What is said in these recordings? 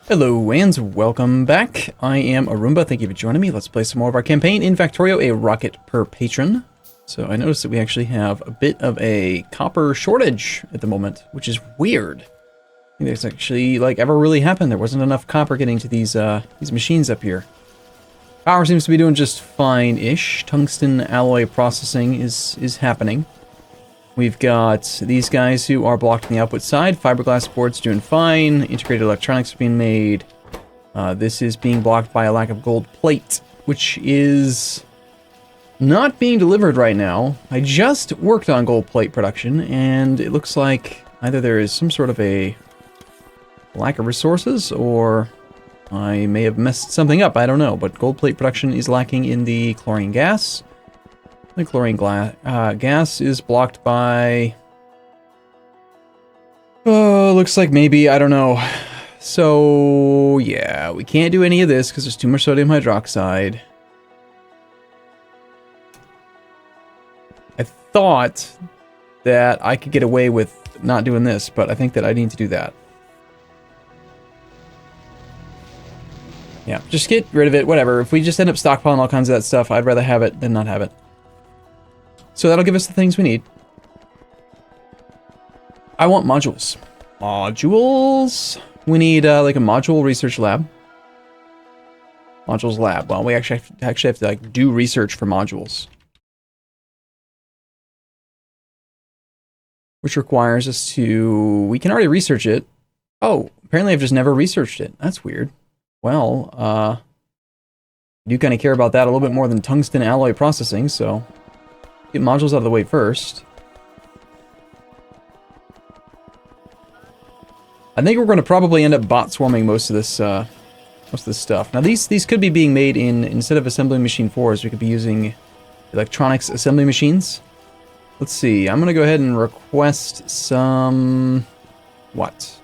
Hello and welcome back. I am Arumba. Thank you for joining me. Let's play some more of our campaign in Factorio, a rocket per patron. So I noticed that we actually have a bit of a copper shortage at the moment, which is weird. I think that's actually ever really happened. There wasn't enough copper getting to these machines up here. Power seems to be doing just fine-ish. Tungsten alloy processing is happening. We've got these guys who are blocked on the output side. Fiberglass boards doing fine. Integrated electronics are being made. This is being blocked by a lack of gold plate, which is not being delivered right now. I just worked on gold plate production, and it looks like either there is some sort of a lack of resources, or I may have messed something up. I don't know, but gold plate production is lacking in the chlorine gas. The chlorine gas is blocked by... oh, looks like maybe, I don't know. So, yeah, we can't do any of this because there's too much sodium hydroxide. I thought that I could get away with not doing this, but I think that I need to do that. Yeah, just get rid of it, whatever. If we just end up stockpiling all kinds of that stuff, I'd rather have it than not have it. So that'll give us the things we need. I want modules. Modules? We need like a module research lab. Modules lab. Well, we actually have to do research for modules. Which requires us to... we can already research it. Oh, apparently I've just never researched it. That's weird. Well, I do kind of care about that a little bit more than tungsten alloy processing, so... get modules out of the way first. I think we're going to probably end up bot swarming most of this stuff. Now these could be being made in, instead of assembly machine 4s, we could be using electronics assembly machines. Let's see, I'm going to go ahead and request some... what?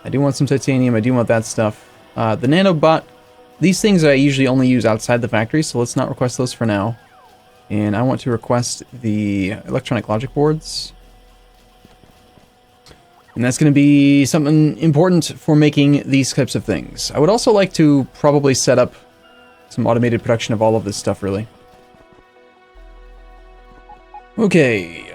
I do want some titanium, I do want that stuff. The nanobot, these things I usually only use outside the factory, so let's not request those for now. And I want to request the electronic logic boards. And that's going to be something important for making these types of things. I would also like to probably set up some automated production of all of this stuff, really. Okay,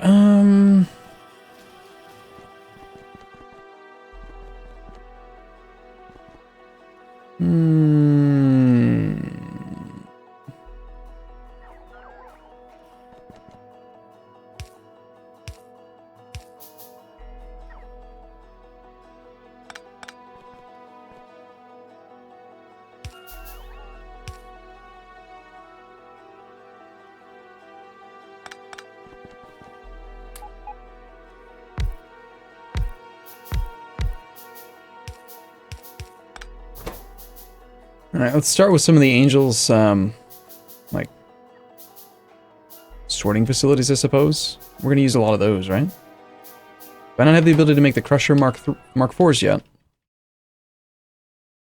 Alright, let's start with some of the Angels, like, sorting facilities, I suppose. We're going to use a lot of those, right? But I don't have the ability to make the Crusher Mark 4s yet.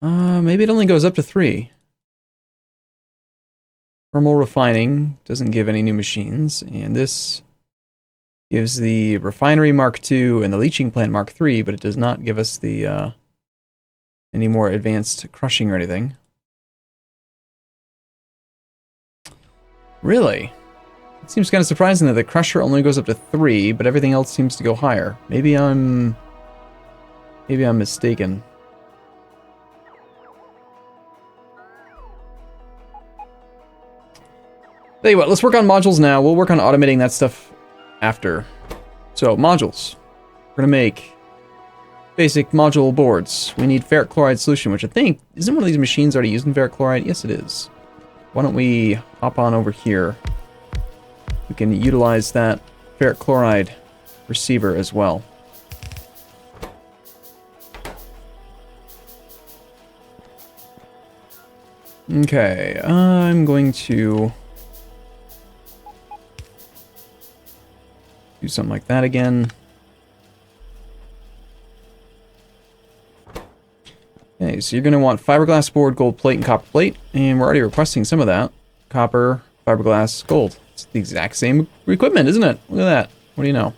Maybe it only goes up to 3. Thermal refining doesn't give any new machines, and this gives the Refinery Mark 2 and the Leaching Plant Mark 3, but it does not give us the, any more advanced crushing or anything. Really? It seems kind of surprising that the Crusher only goes up to 3, but everything else seems to go higher. Maybe I'm mistaken. Tell you what, let's work on modules now. We'll work on automating that stuff after. So, modules. We're going to make basic module boards. We need ferric chloride solution, which I think, isn't one of these machines already using ferric chloride? Yes, it is. Why don't we hop on over here? We can utilize that ferric chloride receiver as well. Okay, I'm going to do something like that again. Okay, so you're going to want fiberglass board, gold plate, and copper plate, and we're already requesting some of that. Copper, fiberglass, gold. It's the exact same equipment, isn't it? Look at that. What do you know?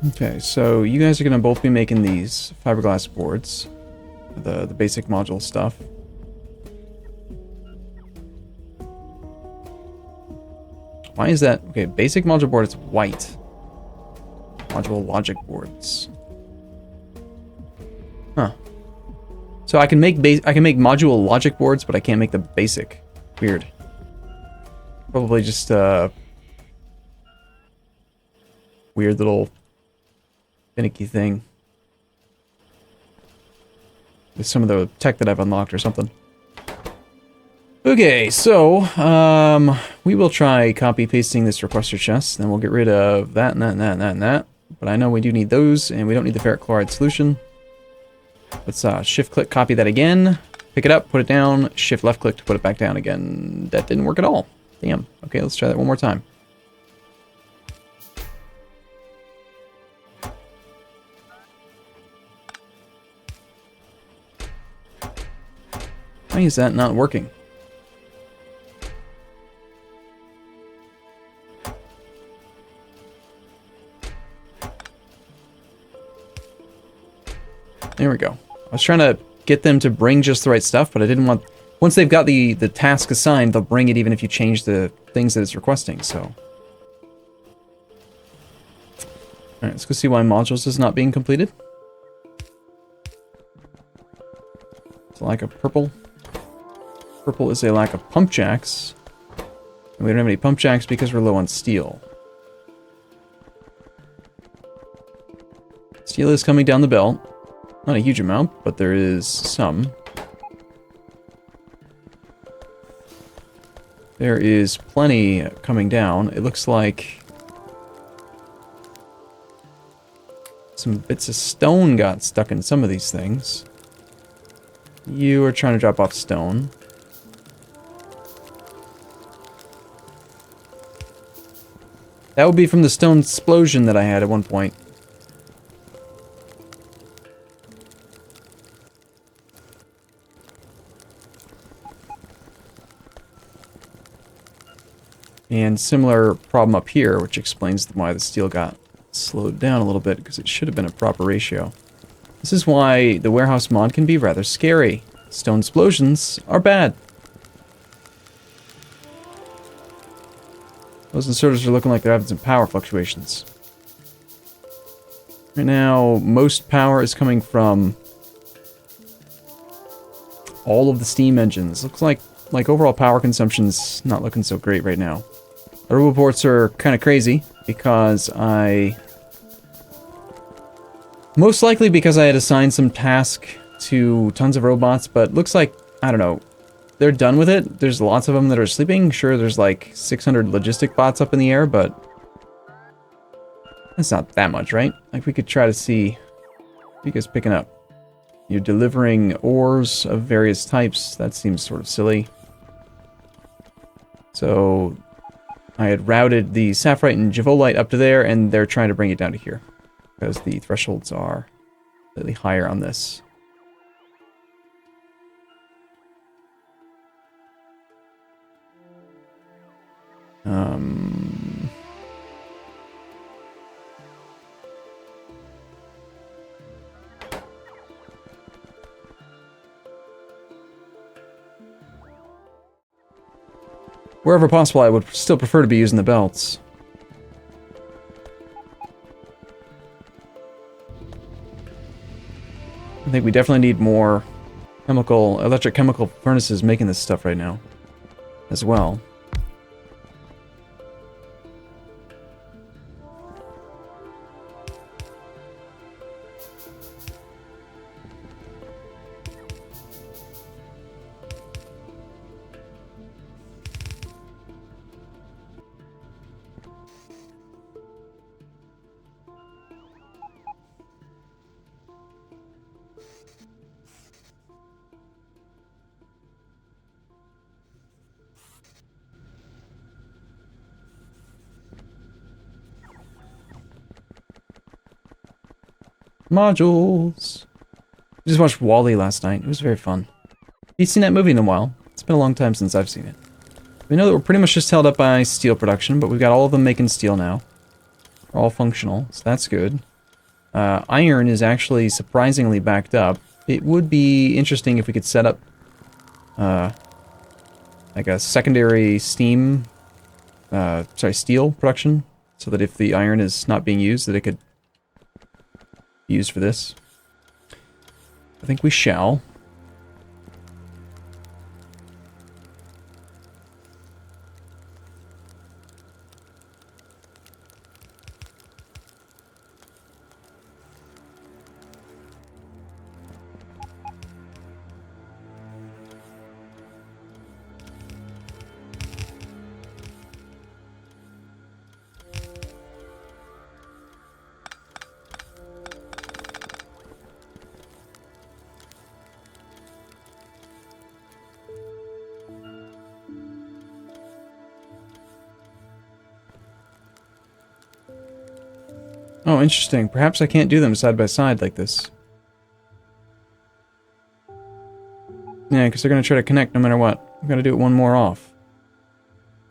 Okay, so you guys are going to both be making these fiberglass boards. The basic module stuff. Why is that? Okay, basic module board is white. Module logic boards. Huh. So I can make module logic boards, but I can't make the basic. Weird. Probably just weird little finicky thing with some of the tech that I've unlocked or something. Okay, so we will try copy pasting this requester chest, then we'll get rid of that and that and that and that and that. But I know we do need those, and we don't need the ferric chloride solution. Let's shift click copy that again, pick it up, put it down, shift left click to put it back down again. That didn't work at all. Damn. Okay, let's try that one more time. Why is that not working? There we go. I was trying to get them to bring just the right stuff, but I didn't want... Once they've got the task assigned, they'll bring it even if you change the things that it's requesting, so... Alright, let's go see why modules is not being completed. It's a lack of purple. Purple is a lack of pump jacks. And we don't have any pump jacks because we're low on steel. Steel is coming down the belt. Not a huge amount, but there is some. There is plenty coming down. It looks like some bits of stone got stuck in some of these things. You are trying to drop off stone. That would be from the stone explosion that I had at one point. And similar problem up here, which explains why the steel got slowed down a little bit, because it should have been a proper ratio. This is why the warehouse mod can be rather scary. Stone explosions are bad. Those inserters are looking like they're having some power fluctuations. Right now, most power is coming from all of the steam engines. Looks like overall power consumption's not looking so great right now. Arumba ports are kind of crazy because most likely because I had assigned some task to tons of robots, but looks like, I don't know, they're done with it. There's lots of them that are sleeping. Sure, there's like 600 logistic bots up in the air, but that's not that much, right? Like, we could try to see what you guys picking up. You're delivering ores of various types. That seems sort of silly. So I had routed the sapphirite and javolite up to there, and they're trying to bring it down to here because the thresholds are slightly higher on this. Wherever possible, I would still prefer to be using the belts. I think we definitely need more electric chemical furnaces making this stuff right now, as well. Modules. I just watched Wall-E last night. It was very fun. You've seen that movie in a while. It's been a long time since I've seen it. We know that we're pretty much just held up by steel production, but we've got all of them making steel now. They're all functional, so that's good. Iron is actually surprisingly backed up. It would be interesting if we could set up like a secondary steel production, so that if the iron is not being used, that it could be used for this. I think we shall. Oh, interesting. Perhaps I can't do them side by side like this. Yeah, because they're going to try to connect no matter what. I'm going to do it one more off.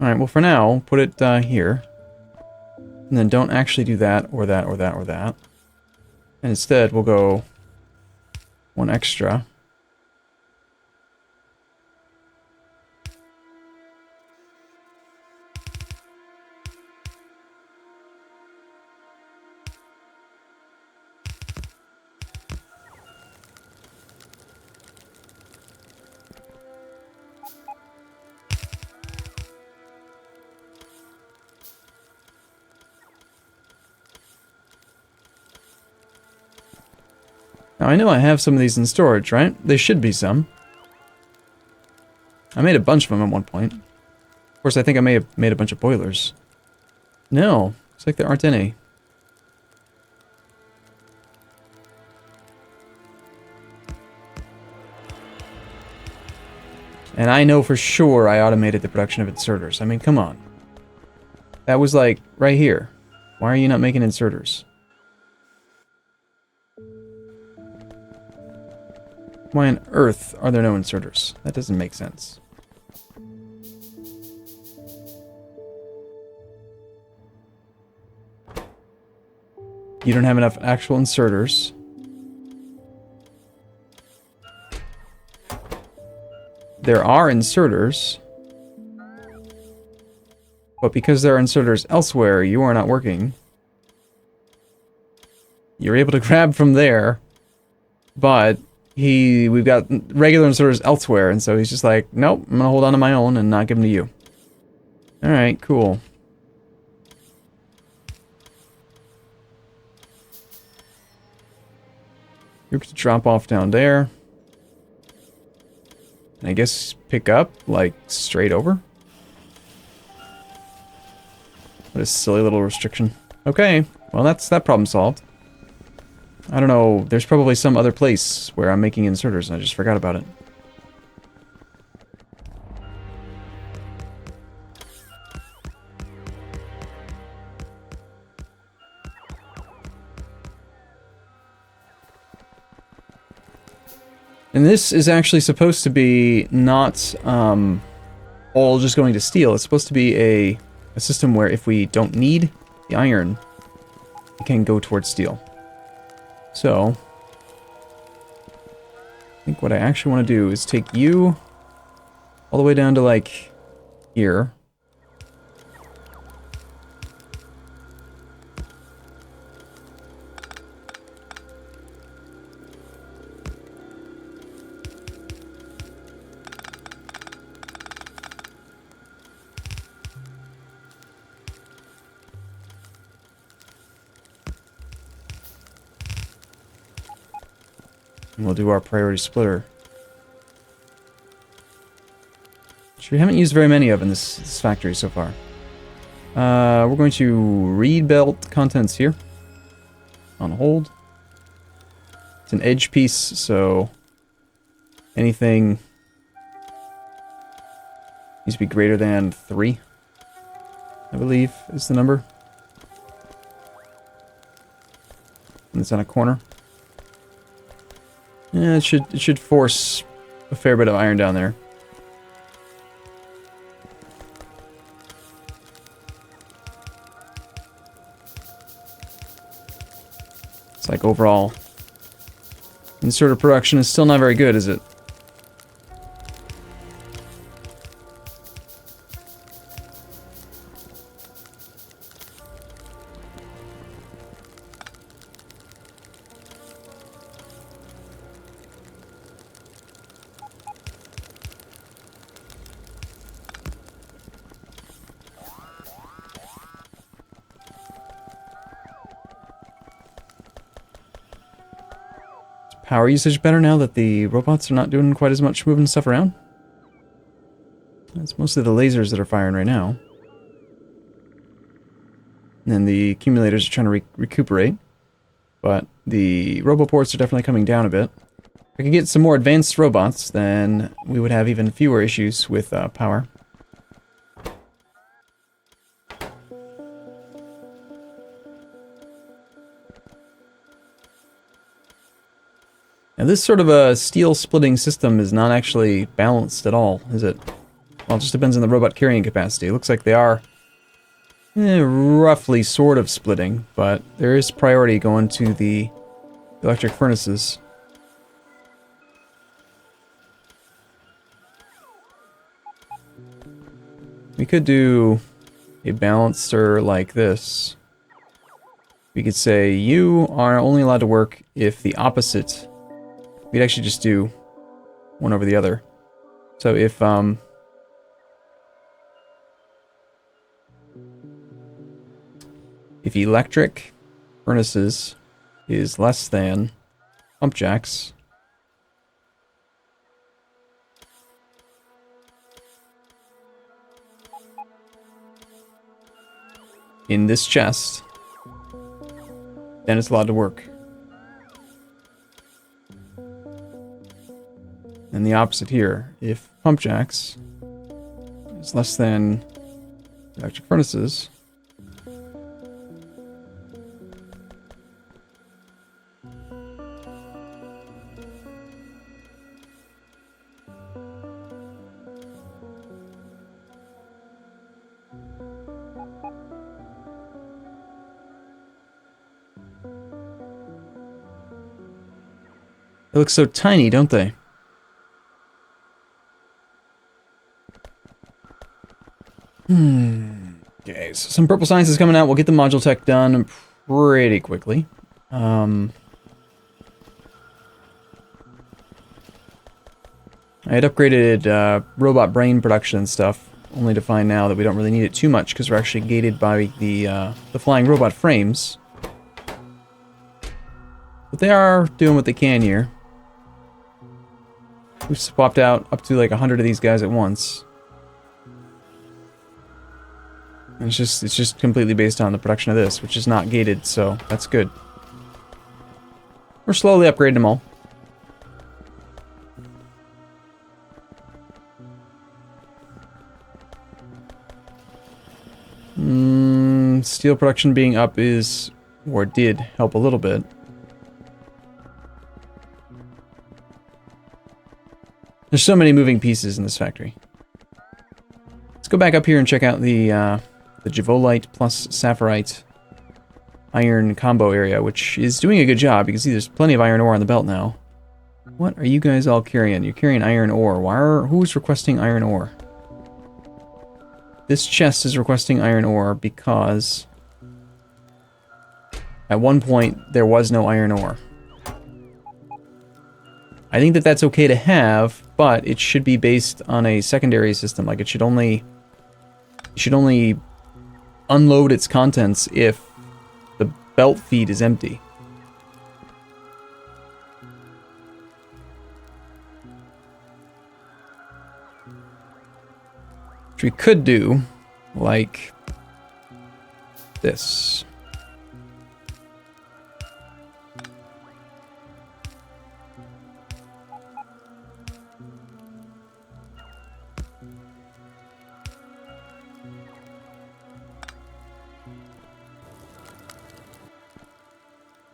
Alright, well for now, put it here. And then don't actually do that, or that, or that, or that. And instead, we'll go one extra. Now, I know I have some of these in storage, right? There should be some. I made a bunch of them at one point. Of course, I think I may have made a bunch of boilers. No, looks like there aren't any. And I know for sure I automated the production of inserters. I mean, come on. That was like, right here. Why are you not making inserters? Why on earth are there no inserters? That doesn't make sense. You don't have enough actual inserters. There are inserters. But because there are inserters elsewhere, you are not working. You're able to grab from there, but we've got regular inserters elsewhere, and so he's just like, nope, I'm gonna hold on to my own and not give them to you. Alright, cool. You're going to drop off down there. And I guess pick up, like, straight over? What a silly little restriction. Okay, well that's that problem solved. I don't know, there's probably some other place where I'm making inserters and I just forgot about it. And this is actually supposed to be not all just going to steel. It's supposed to be a system where if we don't need the iron, it can go towards steel. So, I think what I actually want to do is take you all the way down to, like, here. And we'll do our priority splitter. Which we haven't used very many of in this factory so far. We're going to read belt contents here. On hold. It's an edge piece, so anything needs to be greater than 3, I believe, is the number. And it's on a corner. Yeah, it should force a fair bit of iron down there. It's overall. And sort of production is still not very good, is it? Power usage better now that the robots are not doing quite as much moving stuff around? It's mostly the lasers that are firing right now. And then the accumulators are trying to recuperate. But the roboports are definitely coming down a bit. If I could get some more advanced robots, then we would have even fewer issues with power. Now this sort of a steel splitting system is not actually balanced at all, is it? Well, it just depends on the robot carrying capacity. It looks like they are roughly sort of splitting, but there is priority going to the electric furnaces. We could do a balancer like this. We could say you are only allowed to work if the opposite. We'd actually just do one over the other. So if electric furnaces is less than pump jacks, in this chest, then it's allowed to work. And the opposite here, if pump jacks is less than electric furnaces, they look so tiny, don't they? Okay, so some purple science is coming out. We'll get the module tech done pretty quickly. I had upgraded robot brain production and stuff, only to find now that we don't really need it too much because we're actually gated by the flying robot frames. But they are doing what they can here. We've swapped out up to like 100 of these guys at once. And it's just completely based on the production of this, which is not gated, so that's good. We're slowly upgrading them all. Steel production being up is, or did, help a little bit. There's so many moving pieces in this factory. Let's go back up here and check out the Javolite plus Sapphirite iron combo area, which is doing a good job. You can see there's plenty of iron ore on the belt now. What are you guys all carrying? You're carrying iron ore. Who's requesting iron ore? This chest is requesting iron ore because at one point there was no iron ore. I think that that's okay to have, but it should be based on a secondary system. Like it should only unload its contents if the belt feed is empty. Which we could do like this.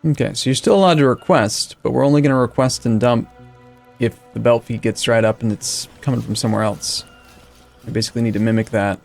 Okay, so you're still allowed to request, but we're only going to request and dump if the belt feed gets dried up and it's coming from somewhere else. We basically need to mimic that.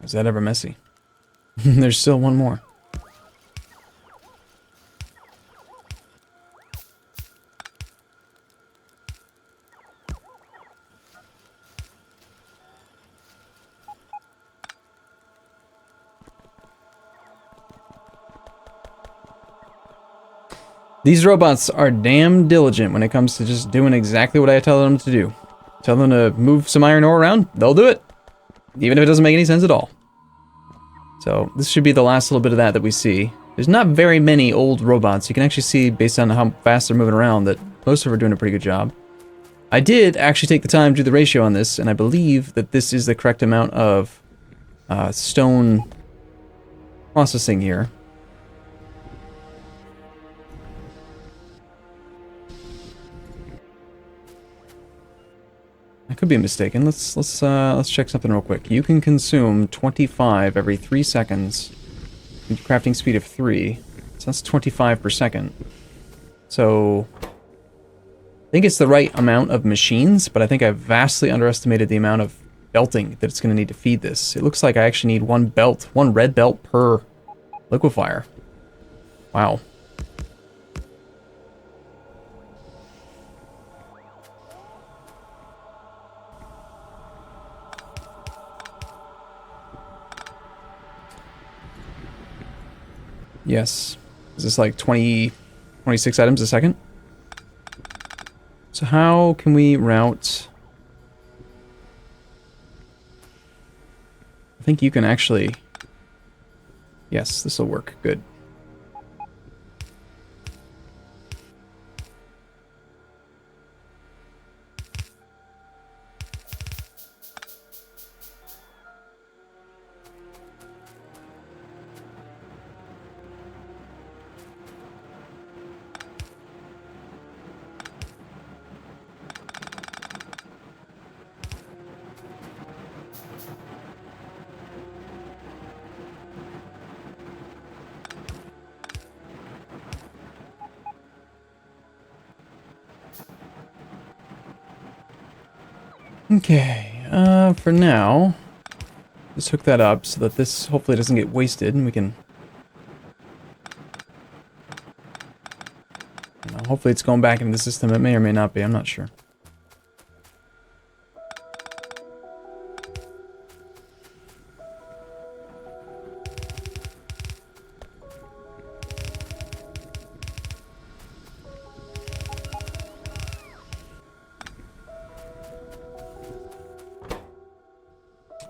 Is that ever messy? There's still one more. These robots are damn diligent when it comes to just doing exactly what I tell them to do. Tell them to move some iron ore around, they'll do it. Even if it doesn't make any sense at all. So this should be the last little bit of that we see. There's not very many old robots. You can actually see, based on how fast they're moving around, that most of them are doing a pretty good job. I did actually take the time to do the ratio on this, and I believe that this is the correct amount of stone processing here. I could be mistaken. Let's check something real quick. You can consume 25 every 3 seconds. Crafting speed of 3. So that's 25 per second. So I think it's the right amount of machines, but I think I vastly underestimated the amount of belting that it's going to need to feed this. It looks like I actually need one red belt per liquefier. Wow. Yes. Is this like 26 items a second? So how can we route... I think you can actually... Yes, this will work. Good. Okay, for now, just hook that up so that this hopefully doesn't get wasted and we can... hopefully it's going back into the system. It may or may not be, I'm not sure.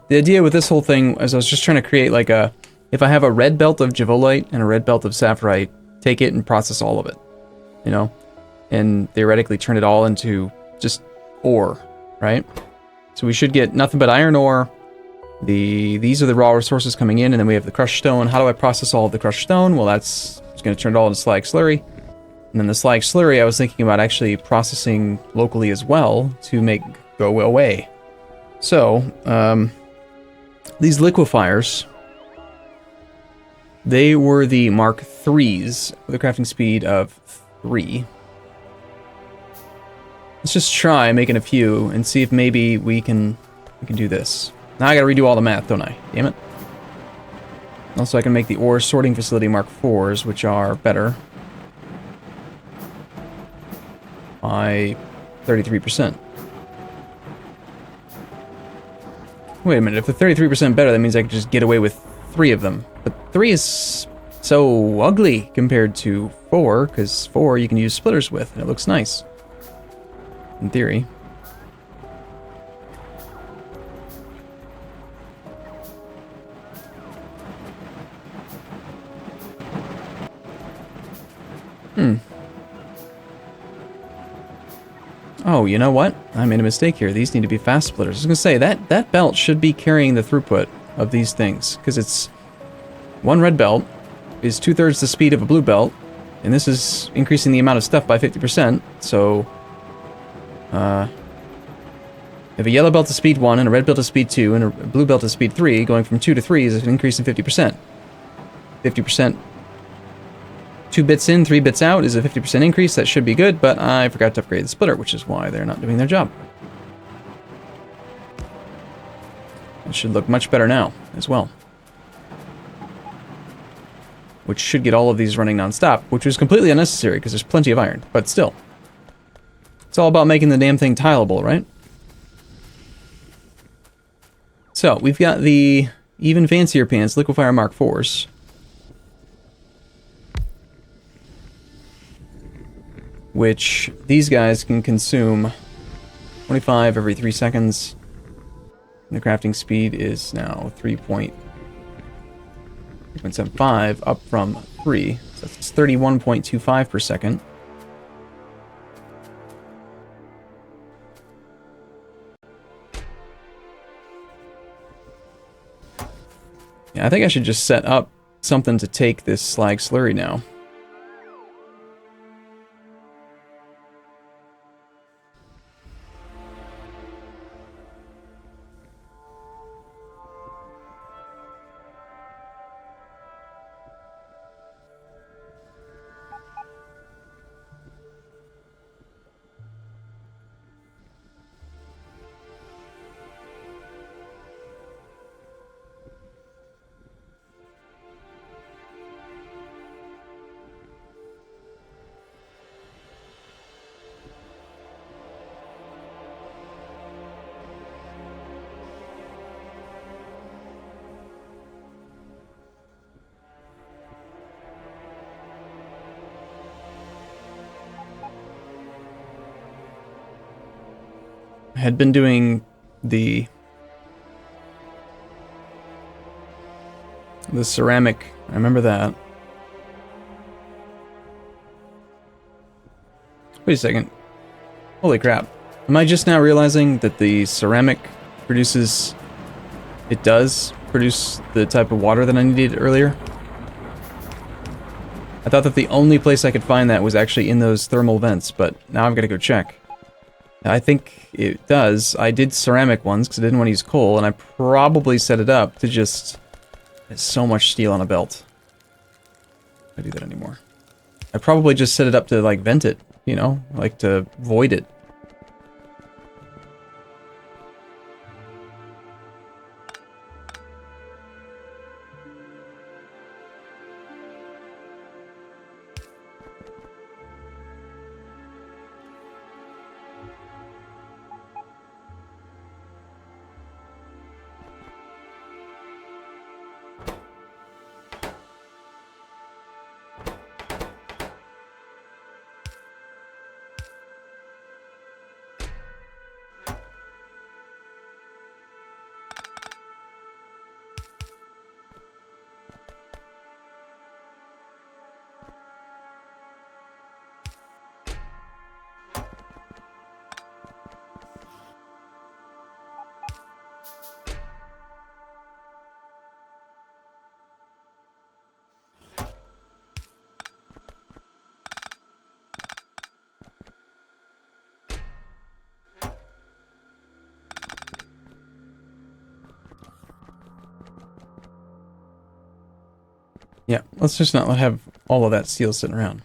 The idea with this whole thing is I was just trying to create like a... If I have a red belt of Javolite and a red belt of Sapphirite, take it and process all of it. You know? And theoretically turn it all into just ore, right? So we should get nothing but iron ore. These are the raw resources coming in, and then we have the crushed stone. How do I process all of the crushed stone? Well, that's going to turn it all into slag slurry. And then the slag slurry, I was thinking about actually processing locally as well to make go away. So, these liquefiers, they were the Mark IIIs with a crafting speed of 3. Let's just try making a few and see if maybe we can do this. Now I gotta redo all the math, don't I? Damn it. Also, I can make the ore sorting facility Mark IVs, which are better by 33%. Wait a minute, if they're 33% better, that means I could just get away with 3 of them. But 3 is so ugly compared to 4, because 4 you can use splitters with, and it looks nice. In theory. Oh, you know what? I made a mistake here. These need to be fast splitters. I was going to say, that belt should be carrying the throughput of these things, because it's... One red belt is 2/3 the speed of a blue belt, and this is increasing the amount of stuff by 50%, so... if a yellow belt is speed 1, and a red belt is speed 2, and a blue belt is speed 3, going from 2 to 3 is an increase in 50%. 50%... 2 bits in, 3 bits out is a 50% increase. That should be good, but I forgot to upgrade the splitter, which is why they're not doing their job. It should look much better now as well. Which should get all of these running non-stop, which was completely unnecessary because there's plenty of iron, but still. It's all about making the damn thing tileable, right? So, we've got the even fancier pans, Liquefier Mark IVs. Which these guys can consume 25 every 3 seconds. And the crafting speed is now 3.75 up from 3. So that's 31.25 per second. Yeah, I think I should just set up something to take this slag slurry now. I had been doing the ceramic. I remember that. Wait a second. Holy crap. Am I just now realizing that the ceramic produces... It does produce the type of water that I needed earlier? I thought that the only place I could find that was actually in those thermal vents, but now I've got to go check. I think it does. I did ceramic ones because I didn't want to use coal, and I probably set it up to just... There's so much steel on a belt. I don't do that anymore. I probably just set it up to, like, vent it, you know? Like, to void it. Yeah, let's just not have all of that steel sitting around.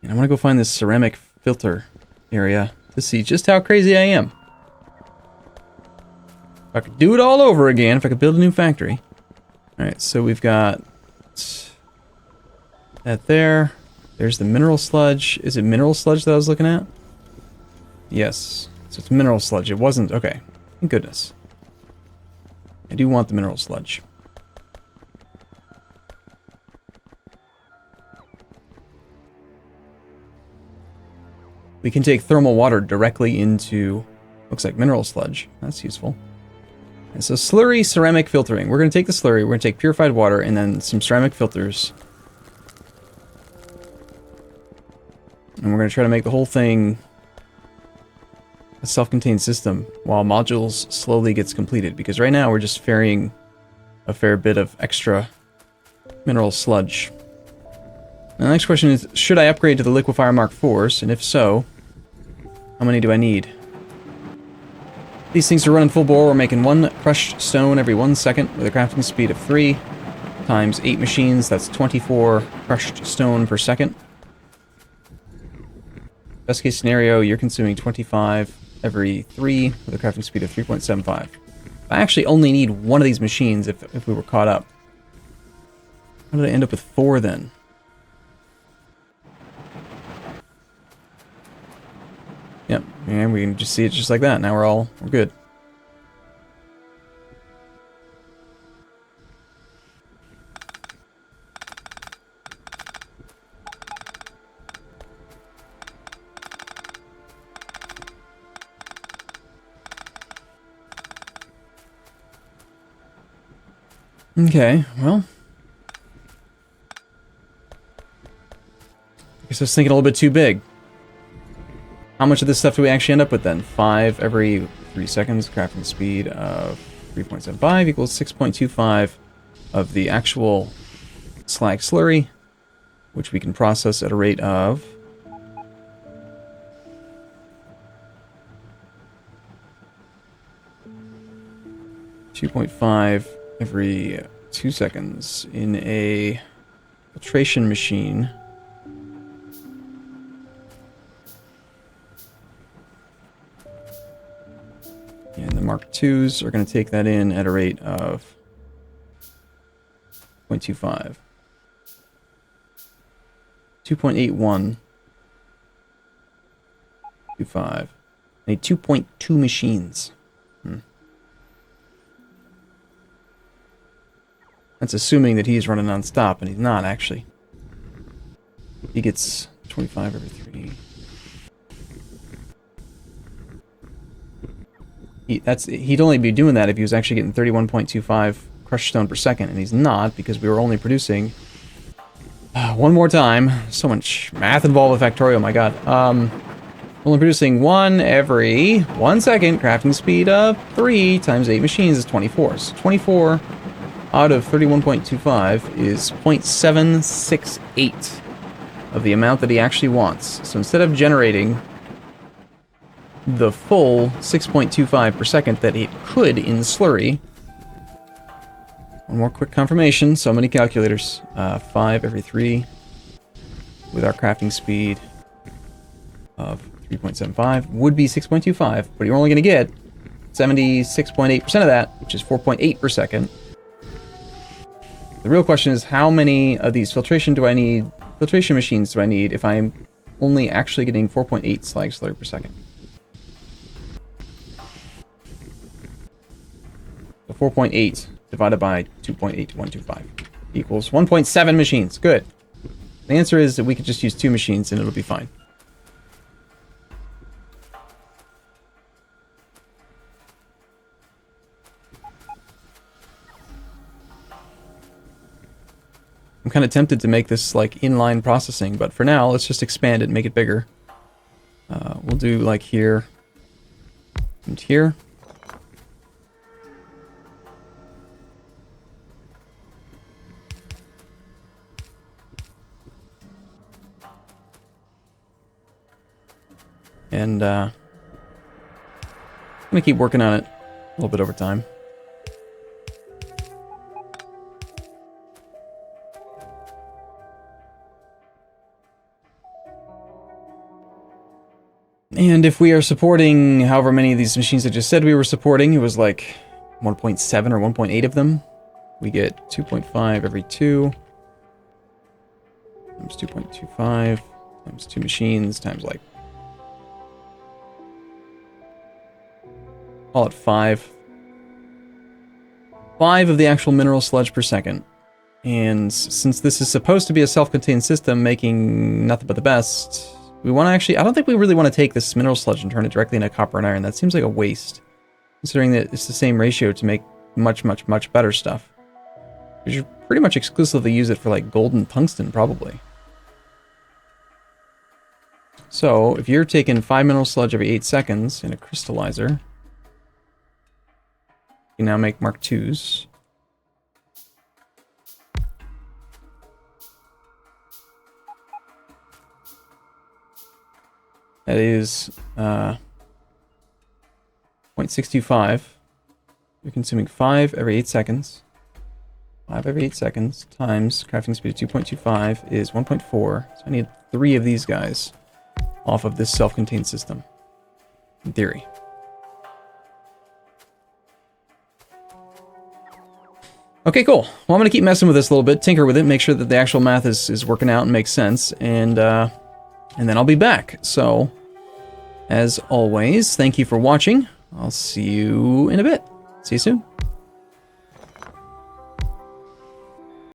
And I want to go find this ceramic filter area to see just how crazy I am. If I could do it all over again, if I could build a new factory. Alright, so we've got that there. There's the mineral sludge. Is it mineral sludge that I was looking at? Yes. So it's mineral sludge. It wasn't... Okay. Thank goodness. I do want the mineral sludge. We can take thermal water directly into, looks like mineral sludge. That's useful. And so slurry ceramic filtering. We're going to take the slurry, we're going to take purified water, and then some ceramic filters. And we're going to try to make the whole thing a self-contained system while modules slowly gets completed. Because right now we're just ferrying a fair bit of extra mineral sludge. Now the next question is, should I upgrade to the Liquefier Mark IVs? And if so, how many do I need? These things are running full bore. We're making 1 crushed stone every 1 second with a crafting speed of 3 times 8 machines. That's 24 crushed stone per second. Best case scenario, you're consuming 25 every 3 with a crafting speed of 3.75. I actually only need one of these machines if we were caught up. How did I end up with 4 then? Yep, and we can just see it just like that. Now we're good. Okay, well. I guess I was thinking a little bit too big. How much of this stuff do we actually end up with then? 5 every 3 seconds. Crafting speed of 3.75 equals 6.25 of the actual slag slurry, which we can process at a rate of 2.5 every 2 seconds in a filtration machine. And the Mark IIs are going to take that in at a rate of 0.25. 2.81. 2.5. I need 2.2 machines. That's assuming that he's running non-stop, and he's not, actually. He gets 25 every 3. He'd only be doing that if he was actually getting 31.25 crushed stone per second, and he's not, because we were only producing... one more time. So much math involved with Factorio, my god. Only producing 1 every 1 second. Crafting speed of 3 times 8 machines is 24. So 24 out of 31.25 is 0.768 of the amount that he actually wants. So instead of generating the full 6.25 per second that it could in slurry, one more quick confirmation, so many calculators, 5 every 3 with our crafting speed of 3.75 would be 6.25, but you're only going to get 76.8% of that, which is 4.8 per second. The real question is, how many of these filtration machines do I need if I'm only actually getting 4.8 slag slurry per second? So 4.8 divided by 2.8125 equals 1.7 machines. Good. The answer is that we could just use 2 machines and it'll be fine. I'm kind of tempted to make this like inline processing, but for now, let's just expand it and make it bigger. We'll do like here and here. And I'm gonna keep working on it a little bit over time. And if we are supporting however many of these machines I just said we were supporting, it was like 1.7 or 1.8 of them. We get 2.5 every 2 times 2.25 times 2 machines times like, call it 5. 5 of the actual mineral sludge per second. And since this is supposed to be a self-contained system making nothing but the best, we want to actually... I don't think we really want to take this mineral sludge and turn it directly into copper and iron. That seems like a waste, considering that it's the same ratio to make much, much, much better stuff. You should pretty much exclusively use it for like gold and tungsten, probably. So, if you're taking 5 mineral sludge every 8 seconds in a crystallizer, you now make Mark IIs. That is 0.625. You're consuming 5 every 8 seconds. 5 every 8 seconds times crafting speed of 2.25 is 1.4. So I need 3 of these guys off of this self-contained system, in theory. Okay, cool. Well, I'm going to keep messing with this a little bit, tinker with it, make sure that the actual math is working out and makes sense, and then I'll be back. So, as always, thank you for watching. I'll see you in a bit. See you soon.